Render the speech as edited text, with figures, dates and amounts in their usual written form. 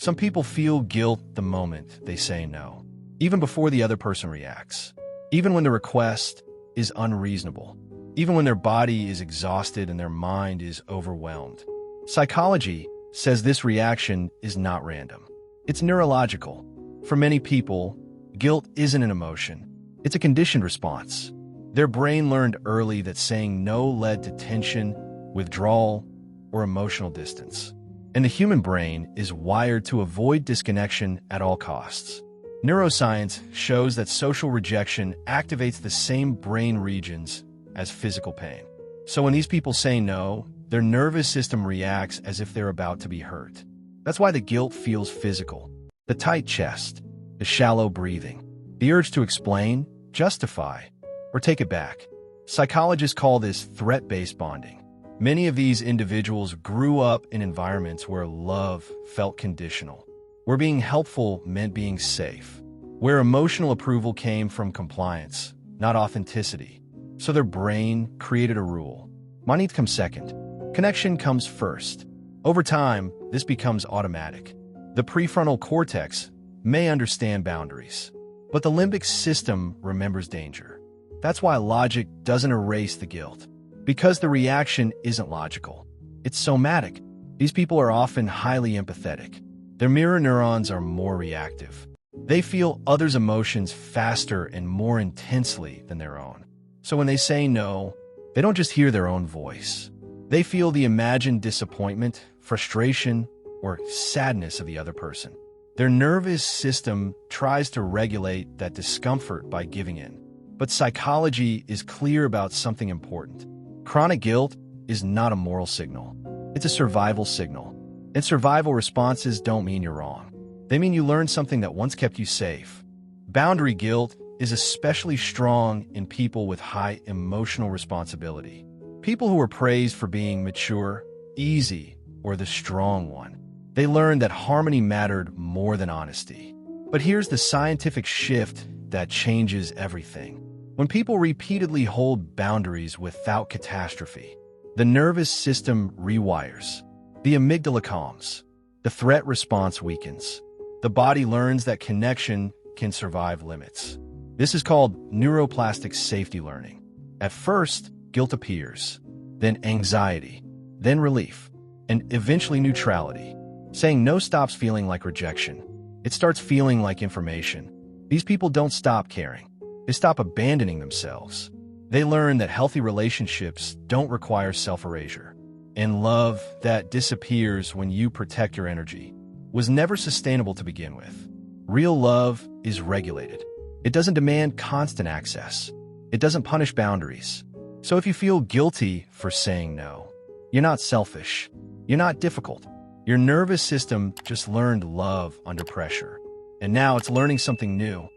Some people feel guilt the moment they say no, even before the other person reacts, even when the request is unreasonable, even when their body is exhausted and their mind is overwhelmed. Psychology says this reaction is not random. It's neurological. For many people, guilt isn't an emotion. It's a conditioned response. Their brain learned early that saying no led to tension, withdrawal, or emotional distance. And the human brain is wired to avoid disconnection at all costs. Neuroscience shows that social rejection activates the same brain regions as physical pain. So when these people say no, their nervous system reacts as if they're about to be hurt. That's why the guilt feels physical. The tight chest, the shallow breathing, the urge to explain, justify, or take it back. Psychologists call this threat-based bonding. Many of these individuals grew up in environments where love felt conditional, where being helpful meant being safe, where emotional approval came from compliance, not authenticity. So their brain created a rule. Money comes second. Connection comes first. Over time, this becomes automatic. The prefrontal cortex may understand boundaries, but the limbic system remembers danger. That's why logic doesn't erase the guilt. Because the reaction isn't logical. It's somatic. These people are often highly empathetic. Their mirror neurons are more reactive. They feel others' emotions faster and more intensely than their own. So when they say no, they don't just hear their own voice. They feel the imagined disappointment, frustration, or sadness of the other person. Their nervous system tries to regulate that discomfort by giving in. But psychology is clear about something important. Chronic guilt is not a moral signal. It's a survival signal. And survival responses don't mean you're wrong. They mean you learned something that once kept you safe. Boundary guilt is especially strong in people with high emotional responsibility. People who are praised for being mature, easy, or the strong one. They learned that harmony mattered more than honesty. But here's the scientific shift that changes everything. When people repeatedly hold boundaries without catastrophe, the nervous system rewires. The amygdala calms. The threat response weakens. The body learns that connection can survive limits. This is called neuroplastic safety learning. At first, guilt appears, then anxiety, then relief, and eventually neutrality. Saying no stops feeling like rejection. It starts feeling like information. These people don't stop caring. They stop abandoning themselves. They learn that healthy relationships don't require self-erasure. And love that disappears when you protect your energy was never sustainable to begin with. Real love is regulated. It doesn't demand constant access. It doesn't punish boundaries. So if you feel guilty for saying no, you're not selfish. You're not difficult. Your nervous system just learned love under pressure. And now it's learning something new.